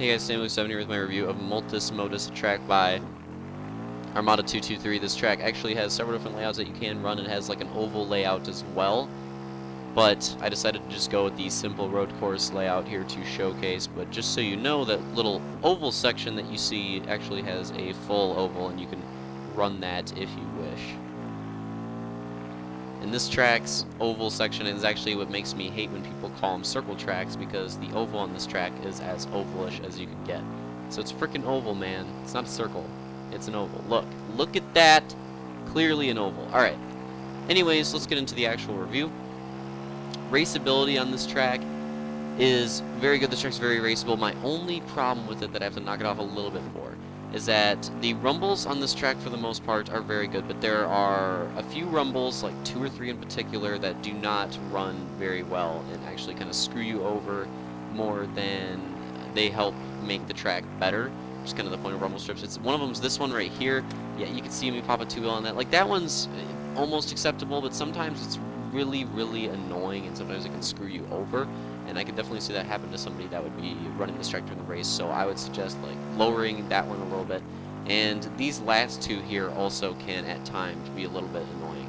Hey guys, Samuel7 here with my review of Multis Modus, a track by Armada 223. This track actually has several different layouts that you can run. It has like an oval layout as well, but I decided to just go with the simple road course layout here to showcase. But just so you know, that little oval section that you see actually has a full oval, and you can run that if you wish. And this track's oval section is actually what makes me hate when people call them circle tracks, because the oval on this track is as ovalish as you can get. So it's freaking oval, man. It's not a circle. It's an oval. Look at that. Clearly an oval. Alright. Anyways, let's get into the actual review. Raceability on this track is very good. This track's very raceable. My only problem with it that I have to knock it off a little bit for is that the rumbles on this track for the most part are very good, but there are a few rumbles, like 2 or 3 in particular, that do not run very well and actually kind of screw you over more than they help make the track better. Just kind of the point of rumble strips. One of them's this one right here. Yeah, you can see me pop a 2-wheel on that. Like, that one's almost acceptable, but sometimes it's really, really annoying, and sometimes it can screw you over. And I could definitely see that happen to somebody that would be running this track during the race, so I would suggest like lowering that one a little bit. And these last 2 here also can at times be a little bit annoying.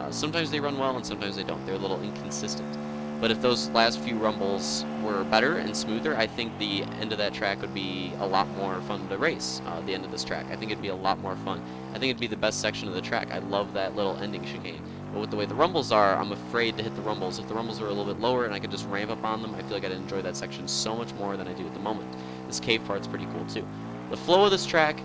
Sometimes they run well and sometimes they don't. They're a little inconsistent. But if those last few rumbles were better and smoother, I think the end of that track would be a lot more fun to race, the end of this track. I think it'd be a lot more fun. I think it'd be the best section of the track. I love that little ending chicane. But with the way the rumbles are, I'm afraid to hit the rumbles. If the rumbles were a little bit lower and I could just ramp up on them, I feel like I'd enjoy that section so much more than I do at the moment. This cave part's pretty cool too. The flow of this track,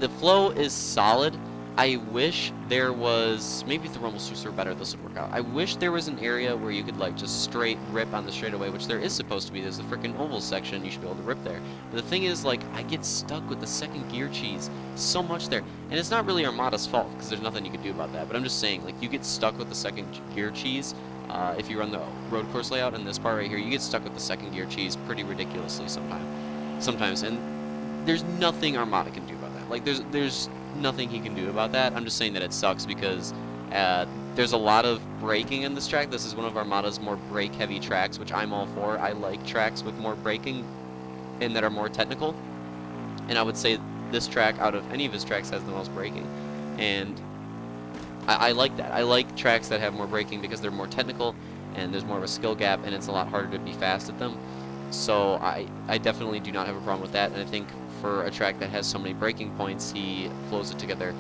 the flow is solid. I wish there was, maybe if the rumble strips were better, this would work out. I wish there was an area where you could like just straight rip on the straightaway, which there is supposed to be. There's the freaking oval section, you should be able to rip there. But the thing is, like, I get stuck with the second gear cheese so much there. And it's not really Armada's fault, because there's nothing you can do about that. But I'm just saying, like, you get stuck with the second gear cheese. If you run the road course layout in this part right here, you get stuck with the second gear cheese pretty ridiculously sometimes. And there's nothing Armada can do about that. Like, there's nothing he can do about that. I'm just saying that it sucks because there's a lot of braking in this track. This is one of Armada's more brake-heavy tracks, which I'm all for. I like tracks with more braking and that are more technical. And I would say this track, out of any of his tracks, has the most braking. And I like that. I like tracks that have more braking because they're more technical and there's more of a skill gap and it's a lot harder to be fast at them. So I definitely do not have a problem with that, and I think for a track that has so many braking points, he flows it together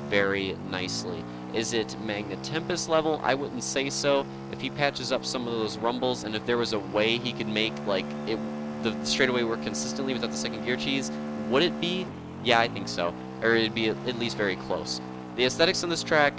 very nicely. Is it Magna Tempest level? I wouldn't say so. If he patches up some of those rumbles, and if there was a way he could make like the straightaway work consistently without the second gear cheese, would it be? Yeah, I think so. Or it'd be at least very close. The aesthetics on this track,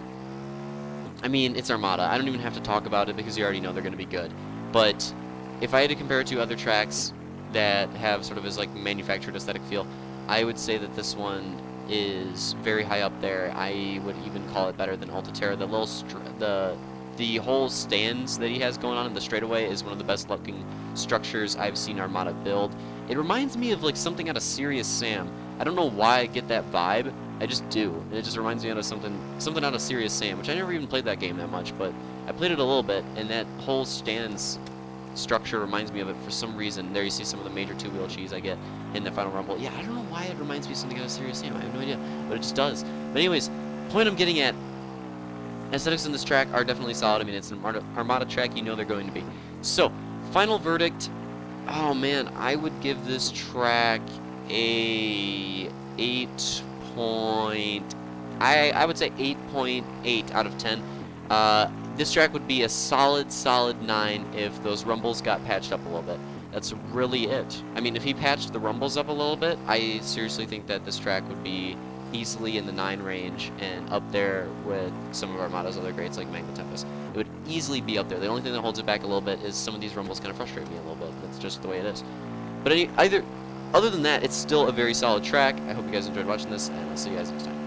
I mean, it's Armada. I don't even have to talk about it because you already know they're going to be good. But if I had to compare it to other tracks that have sort of his like manufactured aesthetic feel, I would say that this one is very high up there. I would even call it better than Altaterra. The little the whole stands that he has going on in the straightaway is one of the best looking structures I've seen Armada build. It reminds me of like something out of Serious Sam. I don't know why I get that vibe. I just do, and it just reminds me of something out of Serious Sam, which I never even played that game that much, but I played it a little bit, and that whole stands structure reminds me of it for some reason. There you see some of the major 2-wheel cheese I get in the final rumble. Yeah, I don't know why it reminds me of something out of Serious Sam. I have no idea, but it just does. But anyways, point I'm getting at, aesthetics in this track are definitely solid. I mean, it's an Armada track, you know they're going to be. So, final verdict. Oh man, I would give this track a 8 point. I would say 8.8 out of 10. This track would be a solid 9 if those rumbles got patched up a little bit. That's really it. I mean, if he patched the rumbles up a little bit, I seriously think that this track would be easily in the 9 range and up there with some of Armada's other greats like Magna Tempest. It would easily be up there. The only thing that holds it back a little bit is some of these rumbles kind of frustrate me a little bit. That's just the way it is. But other than that, it's still a very solid track. I hope you guys enjoyed watching this, and I'll see you guys next time.